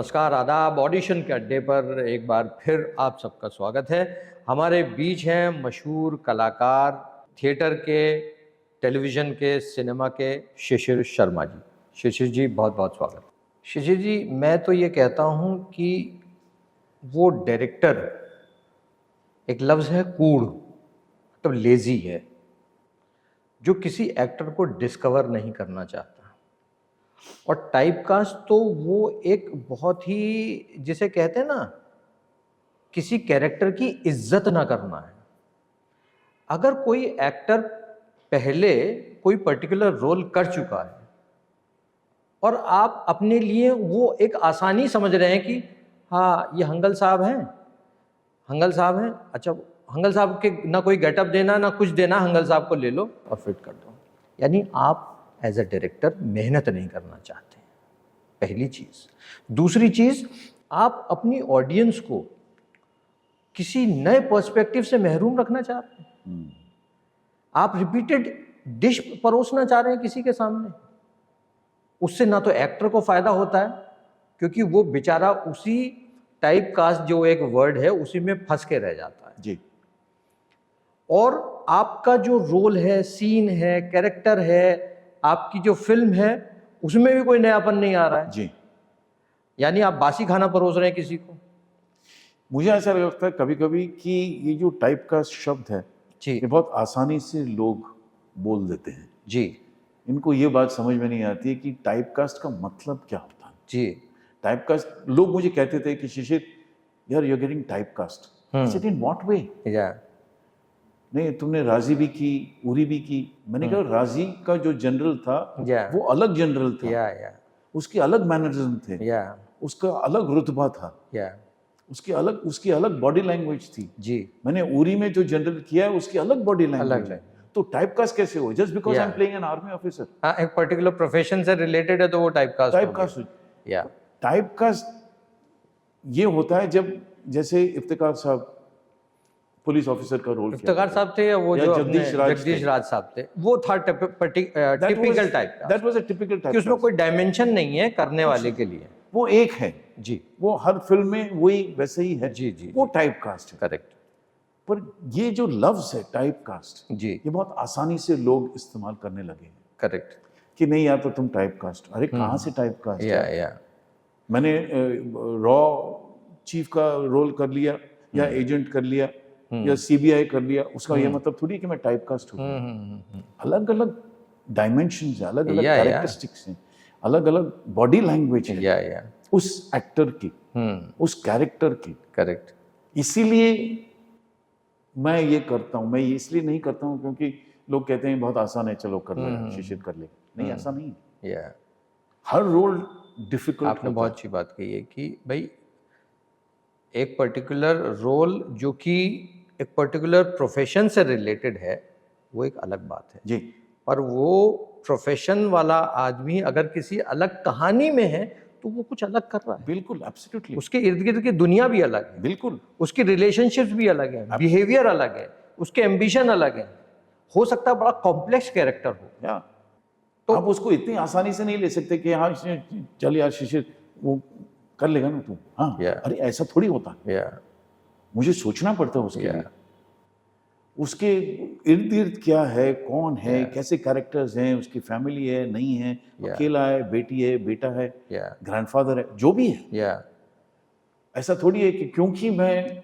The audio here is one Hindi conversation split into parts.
नमस्कार, आदाब। ऑडिशन के अड्डे पर एक बार फिर आप सबका स्वागत है। हमारे बीच हैं मशहूर कलाकार, थिएटर के, टेलीविज़न के, सिनेमा के शिशिर शर्मा जी। शिशिर जी, बहुत बहुत स्वागत। शिशिर जी, मैं तो ये कहता हूँ कि वो डायरेक्टर, एक लफ्ज़ है कूड़, मतलब लेज़ी है, जो किसी एक्टर को डिस्कवर नहीं करना चाहता। और टाइपकास्ट तो वो एक बहुत ही, जिसे कहते हैं ना, किसी कैरेक्टर की इज्जत ना करना है। अगर कोई एक्टर पहले कोई पर्टिकुलर रोल कर चुका है और आप अपने लिए वो एक आसानी समझ रहे हैं कि हाँ, ये हंगल साहब हैं, हंगल साहब हैं, अच्छा हंगल साहब के ना कोई गेटअप देना ना कुछ देना, हंगल साहब को ले लो और फिट कर दो। यानी आप एज अ डायरेक्टर मेहनत नहीं करना चाहते, पहली चीज़। दूसरी चीज़, आप अपनी ऑडियंस को किसी नए पर्सपेक्टिव से महरूम रखना चाहते हैं। आप रिपीटेड डिश परोसना चाह रहे हैं किसी के सामने, उससे ना तो एक्टर को फायदा होता है, क्योंकि वो बेचारा उसी टाइप कास्ट, जो एक वर्ड है, उसी में फंस के रह जाता है जी। और आपका जो रोल है, सीन है, कैरेक्टर है, आपकी जो फिल्म है, उसमें भी कोई नयापन नहीं आ रहा है जी। यानी आप बासी खाना परोस रहे हैं किसी को। मुझे ऐसा लगता है कभी कभी कि ये जो टाइप का शब्द है जी ये बहुत आसानी से लोग बोल देते हैं। जी इनको ये बात समझ में नहीं आती है कि टाइप कास्ट का मतलब क्या होता है। जी टाइप कास्ट, लोग मुझे कहते थे कि शिशिर यार you are getting type cast. In what way? या नहीं, तुमने राजी भी की, उरी भी की। मैंने कहा राजी का जो जनरल था वो अलग जनरल था, या उसके अलग मैनरिज्म थे, या उसका अलग रुतबा था, या उसकी अलग बॉडी लैंग्वेज थी। जी। मैंने उरी में जो जनरल किया है उसकी अलग बॉडी लैंग्वेज है। तो टाइपकास्ट कैसे हो? Just because I am playing an army officer. हाँ, एक पर्टिकुलर प्रोफेशन से रिलेटेड है तो वो टाइपकास्ट या टाइपकास्ट ये होता है जब, जैसे इफ्तिकार साहब पुलिस ऑफिसर का रोल किया, इफ्तिकार साहब थे या वो या जो जगदीश राज साहब थे, वो था टिपिकल टाइप का। That was a typical type, कि उसमें कोई डायमेंशन नहीं है करने वाले के लिए, वो एक है जी, वो हर फिल्म में वही वैसे ही है। जी जी, वो टाइपकास्ट है। करेक्ट। पर ये जो लफ्ज है टाइपकास्ट, जी, ये बहुत आसानी से लोग इस्तेमाल करने लगे हैं। करेक्ट। कि नहीं यार तो तुम टाइपकास्ट, अरे कहाँ से टाइपकास्ट? या मैंने रॉ चीफ का रोल कर लिया या एजेंट कर लिया या सीबीआई कर लिया, उसका ये मतलब थोड़ी कि मैं टाइपकास्ट हूँ। अलग अलग डायमेंशंस हैं, अलग अलग कैरेक्टरिस्टिक्स हैं, अलग अलग बॉडी लैंग्वेज है या उस एक्टर की, उस कैरेक्टर की। करेक्ट। इसीलिए मैं ये करता हूँ। मैं ये इसलिए नहीं करता हूँ क्योंकि लोग कहते हैं बहुत आसान है, चलो कर लेगा, शिशिर कर लेगा। नहीं, ऐसा नहीं है। या हर रोल डिफिकल्ट। आपने बहुत अच्छी बात कही है कि भाई एक पर्टिकुलर रोल जो कि एक पर्टिकुलर प्रोफेशन से रिलेटेड है, वो एक अलग बात है जी। और वो प्रोफेशन वाला आदमी अगर किसी अलग कहानी में है तो वो कुछ अलग कर रहा है। बिल्कुल, एब्सोल्युटली। उसके इर्द गिर्द की दुनिया भी अलग है, बिल्कुल, उसकी रिलेशनशिप्स भी अलग है, बिहेवियर अलग है, उसके एम्बिशन अलग है। हो सकता है बड़ा कॉम्प्लेक्स कैरेक्टर हो, या तो आप उसको इतनी आसानी से नहीं ले सकते कि हाँ चल यार शिशिर वो कर लेगा ना तू। हाँ, अरे ऐसा थोड़ी होता है। मुझे सोचना पड़ता है उसके लिए, उसके इर्द गिर्द क्या है, कौन है, कैसे कैरेक्टर्स हैं, उसकी फैमिली है, नहीं है, अकेला है, बेटी है, बेटा है, ग्रैंडफादर है, जो भी है। ऐसा थोड़ी है कि क्योंकि मैं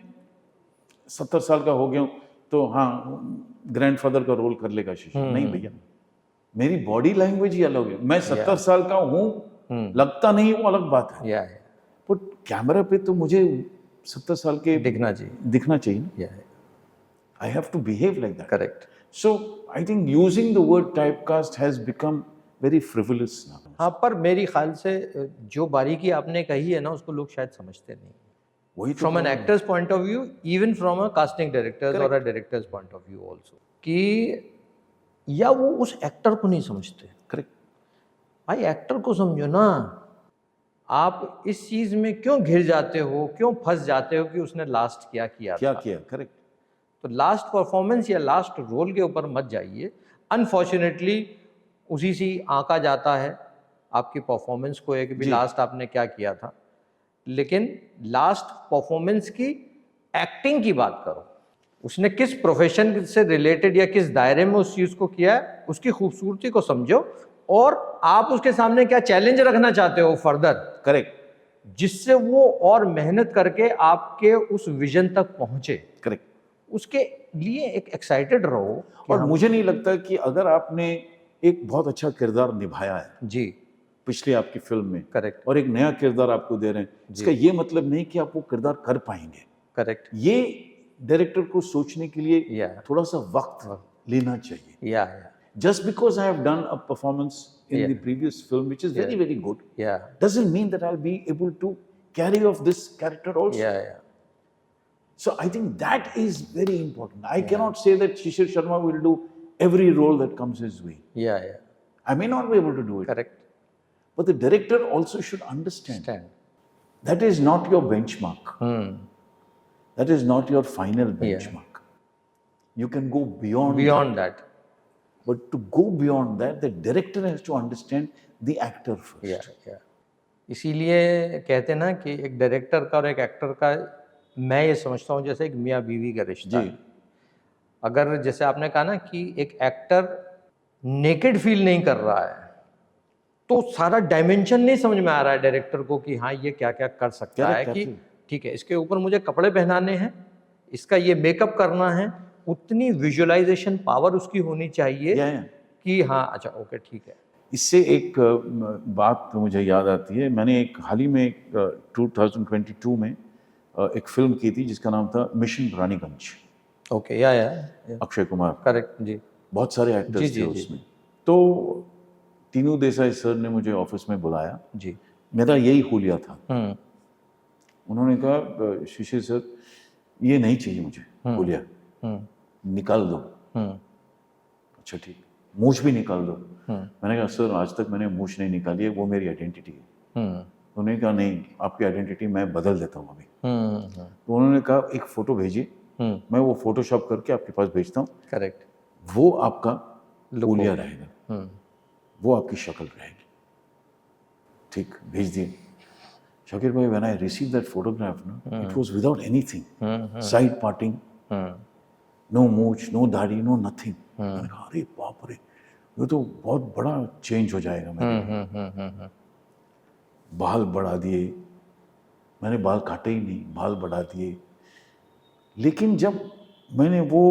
70 साल का हो गया हूँ तो हाँ ग्रैंडफादर का रोल कर लेगा शिशिर। नहीं भैया, मेरी बॉडी लैंग्वेज ही अलग है। मैं 70 साल का हूँ, लगता नहीं, वो अलग बात है। पर कैमरा पे तो मुझे 70 साल के दिखना चाहिए। I have to behave like that. Correct. So I think using the word typecast has become very frivolous now. हाँ, पर मेरी ख्याल से जो बारीकी आपने कही है ना, उसको लोग शायद समझते नहीं। वही from an actor's point of view, even from a casting director's और a director's point of view also, कि या वो उस एक्टर को नहीं समझते। करेक्ट। भाई एक्टर को समझो ना, आप इस चीज में क्यों घिर जाते हो, क्यों फंस जाते हो कि उसने लास्ट क्या किया। करेक्ट। तो लास्ट परफॉर्मेंस या लास्ट रोल के ऊपर मत जाइए। अनफॉर्चुनेटली उसी से आंका जाता है आपकी परफॉर्मेंस को, एक भी लास्ट आपने क्या किया था। लेकिन लास्ट परफॉर्मेंस की एक्टिंग की बात करो, उसने किस प्रोफेशन से रिलेटेड या किस दायरे में उस चीज को किया है, उसकी खूबसूरती को समझो और आप उसके सामने क्या चैलेंज रखना चाहते हो फर्दर, करेक्ट, जिससे वो और मेहनत करके आपके उस विजन तक पहुंचे, करेक्ट, उसके लिए एक एक्साइटेड रहो। और मुझे नहीं लगता कि अगर आपने एक बहुत अच्छा किरदार निभाया है जी, पिछली आपकी फिल्म में, करेक्ट, और एक नया किरदार आपको दे रहे हैं, इसका ये मतलब नहीं कि आप वो किरदार कर पाएंगे। करेक्ट, ये डायरेक्टर को सोचने के लिए Yeah. थोड़ा सा वक्त लेना चाहिए। या Just because I have done a performance in the previous film, which is very, very good, या doesn't mean that I'll be able to carry off this character also. या So I think that is very important. I cannot say that Shishir Sharma will do every role that comes his way. या I may not be able to do it. Correct, But the director also should understand that is not your benchmark. That is not your final benchmark. You can go beyond beyond that, But to go beyond that, the director has to understand the actor first. या इसीलिए कहते हैं ना कि एक डायरेक्टर का और एक एक्टर का, मैं ये समझता हूँ जैसे एक मियाँ बीवी का रिश्ता है। अगर जैसे आपने कहा ना कि एक एक्टर नेकेड फील नहीं कर रहा है, तो सारा डायमेंशन नहीं समझ में आ रहा है डायरेक्टर को कि हाँ ये क्या क्या कर सकता है, कि ठीक है इसके ऊपर मुझे कपड़े पहनाने हैं, इसका ये मेकअप करना है, उतनी विजुअलाइजेशन पावर उसकी होनी चाहिए कि हाँ अच्छा ओके ठीक है। इससे एक बात मुझे याद आती है, मैंने एक हाल ही में 2022 में एक फिल्म की थी जिसका नाम था मिशन रानीगंज। ओके, या अक्षय कुमार, करेक्ट जी, बहुत सारे एक्टर्स थे उसमें। तो तीनू देसाई सर ने मुझे ऑफिस में बुलाया जी, मेरा यही हुलिया था। उन्होंने कहा शिशिर सर ये नहीं चाहिए मुझे हुलिया, निकाल दो। अच्छा ठीक, मूछ भी निकाल दो। मैंने कहा सर आज तक मैंने मूछ नहीं निकाली है, वो मेरी आइडेंटिटी है। उन्होंने कहा नहीं आपकी आइडेंटिटी मैं बदल देता हूँ अभी। तो उन्होंने कहा एक फोटो भेजिए, मैं वो फोटोशॉप करके आपके पास भेजता हूँ, करेक्ट, वो आपका हुलिया रहेगा, वो आपकी शक्ल रहेगी। ठीक, भेज दिए। Shakir bhai, when I received that photograph, it was without anything, side parting, no mooch, no दाढ़ी, no nothing. मैंने कहा अरे बाप रे, ये तो बहुत बड़ा चेंज हो जाएगा मेरे। बाल बढ़ा दिए, मैंने बाल काटे ही नहीं, बाल बढ़ा दिए। लेकिन जब मैंने वो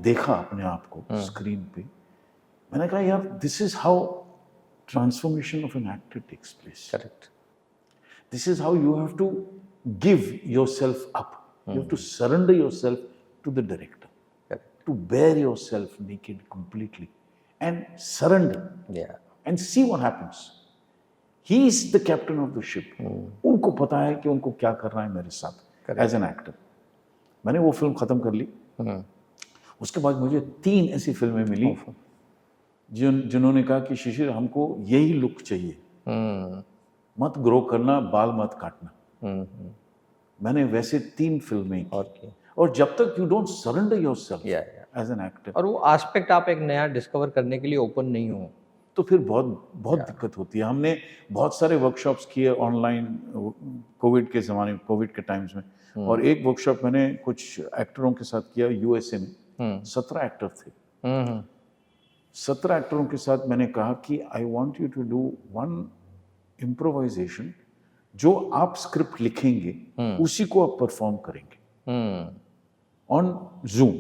देखा अपने आप को स्क्रीन पे, मैंने कहा यार this is how transformation of an actor takes place. Correct, This is how you have to give yourself up. You have to surrender yourself to the director. Correct. To bear yourself naked completely and surrender. Yeah. And see what happens. He is the captain of the ship. उनको पता है कि उनको क्या करना है मेरे साथ as an actor. मैंने वो फिल्म खत्म कर ली। उसके बाद मुझे 3 ऐसी फिल्में मिली जिन्होंने कहा कि शिशिर हमको यही लुक चाहिए, मत ग्रो करना, बाल मत काटना। मैंने वैसे 3 फिल्में की। और जब तक you don't surrender yourself as an actor, और वो एस्पेक्ट आप एक नया डिस्कवर करने के लिए ओपन नहीं हो, तो फिर बहुत दिक्कत होती है। हमने बहुत सारे वर्कशॉप्स किए ऑनलाइन कोविड के ज़माने में, कोविड के टाइम्स में, और एक वर्कशॉप मैंने कुछ एक्टरों के साथ किया यूएसए में। 17 एक्टर थे। 17 एक्टरों के साथ मैंने कहा कि I want you to do one improvisation, जो आप स्क्रिप्ट लिखेंगे उसी को आप परफॉर्म करेंगे on Zoom.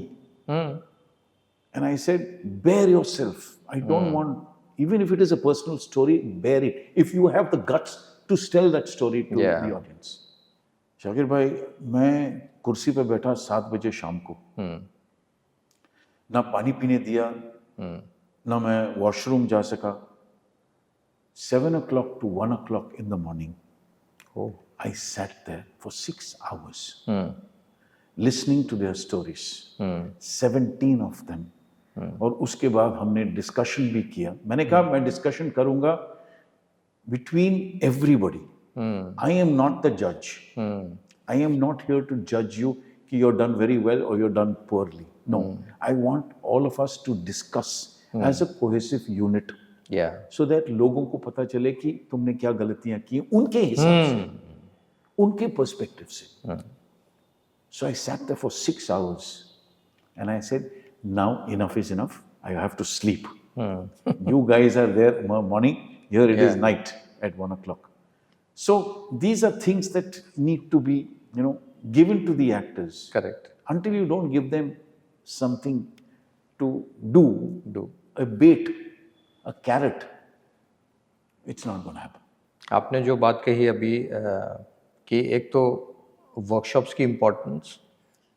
And I said bare yourself, I don't want, even if it is a personal story, bear it if you have the guts to tell that story to the audience. Shakir भाई, मैं कुर्सी पे बैठा 7 बजे शाम को, ना पानी पीने दिया, ना मैं वॉशरूम जा सका। 7 o'clock to 1 o'clock in the morning, I sat there for 6 hours listening to their stories, 17 of them. और उसके बाद हमने डिस्कशन भी किया। मैंने कहा मैं डिस्कशन करूंगा between everybody. I am not the जज, I am not here to जज यू कि you are done very well और you are done poorly. No, I want all of us to discuss as a cohesive unit, so that लोगों को पता चले कि तुमने क्या गलतियां की उनके हिसाब से, उनके पर्सपेक्टिव से. So I sat there for 6 hours and I said, now enough is enough. I have to sleep. You guys are there morning, here it is night at 1 o'clock. So these are things that need to be, given to the actors. Correct. Until you don't give them something to do, a bait, a carrot, it's not going to happen. आपने जो बात कही अभी कि एक तो वर्कशॉप्स की इम्पोर्टेंस,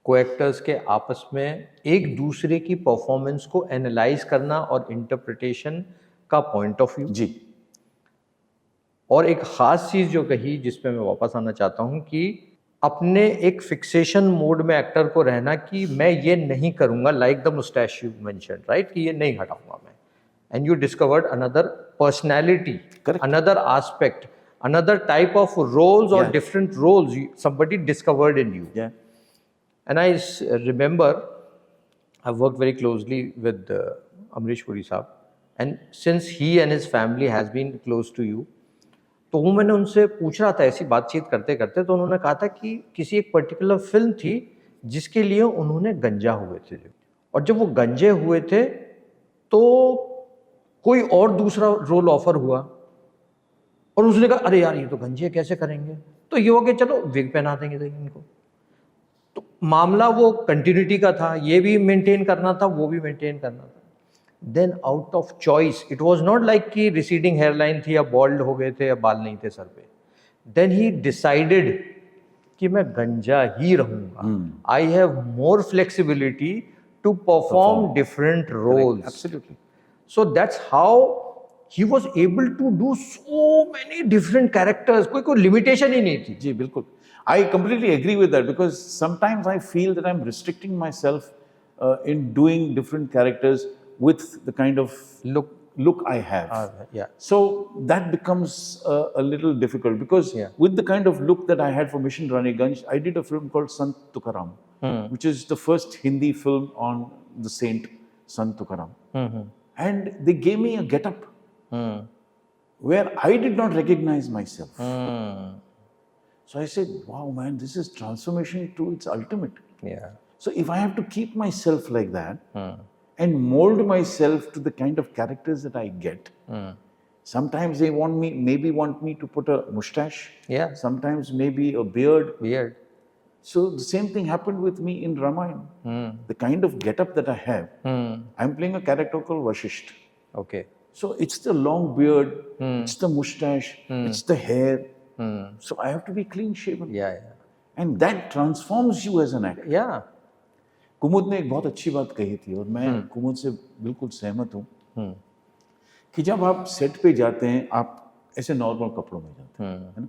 को एक्टर्स के आपस में एक दूसरे की परफॉर्मेंस को एनालाइज करना और इंटरप्रिटेशन का पॉइंट ऑफ व्यू जी. और एक ख़ास चीज़ जो कही जिस पे मैं वापस आना चाहता हूँ कि अपने एक फिक्सेशन मोड में एक्टर को रहना कि मैं ये नहीं करूँगा, like the moustache you mentioned, right, कि ये नहीं हटाऊंगा मैं. And you discovered another personality, another aspect, another type of roles or different roles somebody discovered in you. Yeah. And I remember I've worked very closely with Amrish Puri Saab, and since he and his family has been close to you, तो वो मैंने उनसे पूछ रहा था ऐसी बातचीत करते करते, तो उन्होंने कहा था कि किसी एक पर्टिकुलर फिल्म थी जिसके लिए उन्होंने गंजा हुए थे, और जब वो गंजे हुए थे तो कोई और दूसरा रोल ऑफर हुआ और उसने कहा अरे यार ये तो गंजे कैसे करेंगे, तो ये हो गया चलो विग पहना देंगे इनको. तो मामला वो कंटिन्यूटी का था, ये भी मेंटेन करना था, वो भी मेंटेन करना था. Then out of choice, it was not like कि रिसीडिंग हेयरलाइन थी या बॉल्ड हो गए थे या बाल नहीं थे सर पे. देन ही डिसाइडेड कि मैं गंजा ही रहूंगा. I have more flexibility to perform different roles. Absolutely. So that's how he was able to do so many different characters. कोई limitation ही नहीं थी. जी बिल्कुल. I completely agree with that because sometimes I feel that I'm restricting myself in doing different characters with the kind of look I have. Yeah. So that becomes a little difficult because with the kind of look that I had for Mission Raniganj, I did a film called Sant Tukaram, which is the first Hindi film on the saint Sant Tukaram. And they gave me a get-up where I did not recognize myself. So I said, wow, man, this is transformation to its ultimate. Yeah. So if I have to keep myself like that and mold myself to the kind of characters that I get, sometimes they maybe want me to put a mustache. Yeah. Sometimes maybe a beard. Weird. So the same thing happened with me in Ramayana. The kind of get-up that I have, I'm playing a character called Vashisht. Okay. So it's the long beard, it's the mustache, it's the hair. So I have to be clean shaven. Yeah. And that transforms you as an actor. Yeah. कुमुद ने एक बहुत अच्छी बात कही थी और मैं कुमुद से बिल्कुल सहमत हूँ कि जब आप सेट पे जाते हैं, आप ऐसे नॉर्मल कपड़ों में जाते हैं, है ना?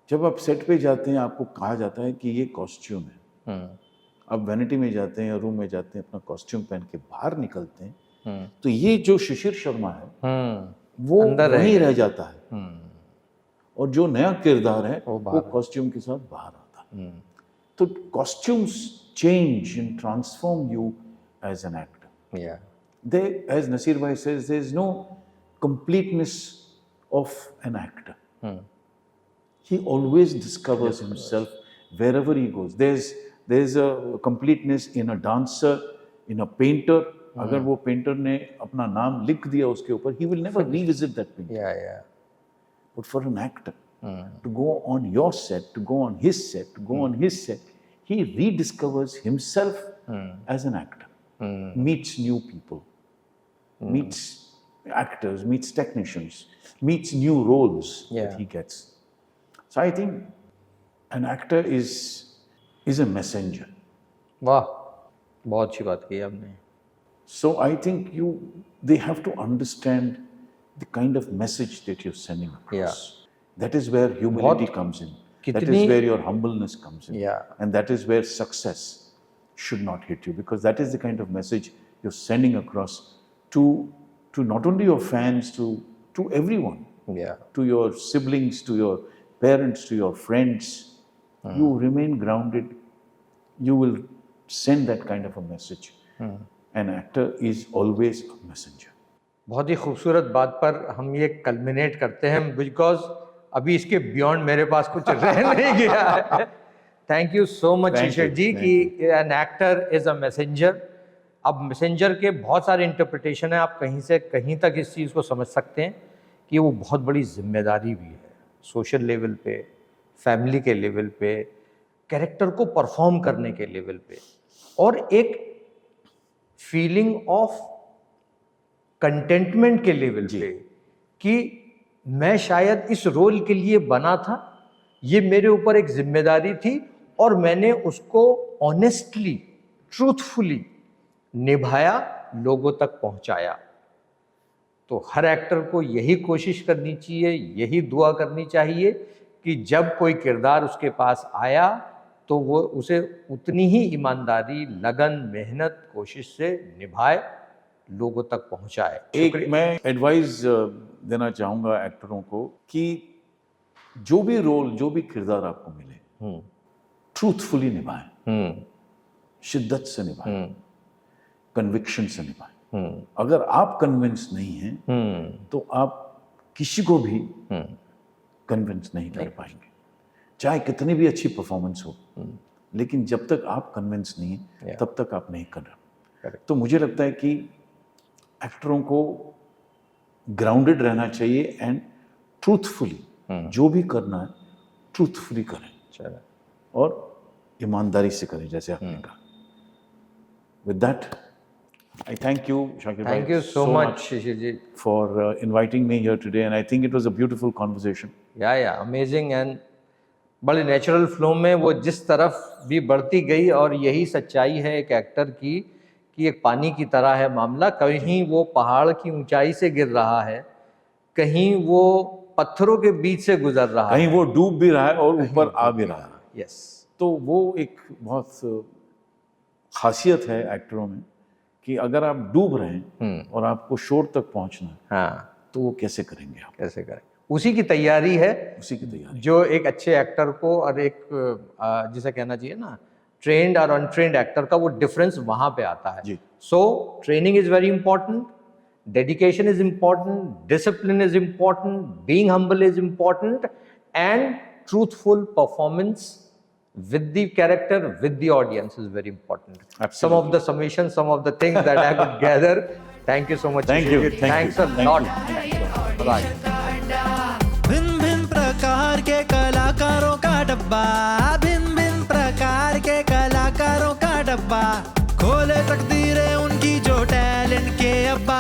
जब आप सेट पे जाते हैं आपको कहा जाता है कि ये कॉस्ट्यूम है. आप वैनिटी में जाते हैं या रूम में जाते हैं, अपना कॉस्ट्यूम पहन के बाहर निकलते हैं, तो ये जो शिशिर शर्मा है वो वहीं रह जाता है और जो नया किरदार है वो कॉस्ट्यूम के साथ बाहर आता है. तो costumes change and transform you as an actor. They, as Nasir Bhai says, there is no completeness of an actor. He always discovers himself wherever he goes. There's a completeness in a dancer, in a painter. अगर वो पेंटर ने अपना नाम लिख दिया उसके ऊपर, he will never revisit that painter. Yeah. But for an actor to go on your set, to go on his set, to go on his set, he rediscovers himself as an actor. Meets new people, meets actors, meets technicians, meets new roles that he gets. So I think an actor is a messenger. वाह, बहुत अच्छी बात की आपने. So I think they have to understand the kind of message that you're sending across. That is where humility comes in. That is where your humbleness comes in. And that is where success should not hit you, because that is the kind of message you're sending across to not only your fans, to everyone, to your siblings, to your parents, to your friends. You remain grounded. You will send that kind of a message. An actor is always a messenger. बहुत ही खूबसूरत बात पर हम ये कल्मिनेट करते हैं, बिकॉज अभी इसके बियॉन्ड मेरे पास कुछ रह नहीं गया है। थैंक यू सो मच शिशिर जी कि an actor is a messenger. अब मैसेंजर के बहुत सारे इंटरप्रिटेशन है, आप कहीं से कहीं तक इस चीज़ को समझ सकते हैं कि वो बहुत बड़ी जिम्मेदारी भी है, सोशल लेवल पे, फैमिली के लेवल पे, कैरेक्टर को परफॉर्म करने के लेवल पे, और एक फीलिंग ऑफ कंटेंटमेंट के लेवल पे कि मैं शायद इस रोल के लिए बना था, ये मेरे ऊपर एक जिम्मेदारी थी और मैंने उसको ऑनेस्टली, ट्रूथफुली निभाया, लोगों तक पहुंचाया। तो हर एक्टर को यही कोशिश करनी चाहिए, यही दुआ करनी चाहिए कि जब कोई किरदार उसके पास आया तो वो उसे उतनी ही ईमानदारी, लगन, मेहनत, कोशिश से निभाए, लोगों तक पहुंचाए। एक मैं एडवाइस देना चाहूँगा एक्टरों को कि जो भी रोल, जो भी किरदार आपको मिले, ट्रूथफुली निभाएं, शिद्दत से निभाएं, कन्विक्शन से निभाएं। अगर आप कन्विंस नहीं हैं तो आप किसी को भी कन्विंस नहीं कर पाएंगे, चाहे कितनी भी अच्छी परफॉर्मेंस हो, लेकिन जब तक आप कन्विंस नहीं हैं तब तक आप नहीं कर रहे। तो मुझे लगता है कि एक्टरों को ग्राउंडेड रहना चाहिए एंड ट्रूथफुली जो भी करना है ट्रूथफुली करें और ईमानदारी से करें, जैसे आपने कहा। With that I thank you, Shakir bhai. Thank you so much, Shishir ji, for inviting me here today, and I think it was a beautiful conversation. Yeah, amazing, and बड़े नेचुरल फ्लो में वो जिस तरफ भी बढ़ती गई, और यही सच्चाई है एक एक्टर की कि एक पानी की तरह है मामला। कहीं वो पहाड़ की ऊंचाई से गिर रहा है, कहीं वो पत्थरों के बीच से गुजर रहा है, कहीं वो डूब भी रहा है और ऊपर आ भी रहा है। यस, तो वो एक बहुत खासियत है एक्टरों में कि अगर आप डूब रहे हैं और आपको शोर तक पहुंचना है, हाँ, तो वो कैसे करेंगे आप? कैसे करें? उसी की तैयारी है, उसी की तैयारी जो एक अच्छे एक्टर को और एक जिसे कहना चाहिए ना ट्रेंड और अनट्रेंड एक्टर का, वो डिफरेंस वहां पे आता है जी। So training is very important, dedication is important, discipline is important, being humble is important, and truthful performance with the character, with the audience is very important. Absolutely. Some of the summations, some of the things that I could gather. Thank you so much. Thank you. Thanks a lot. Bye. भिन्न भिन्न प्रकार के कलाकारों का डब्बा, भिन्न भिन्न प्रकार के कलाकारों का डब्बा, खोले तकदीरें उनकी जो टैलेंट के अब्बा।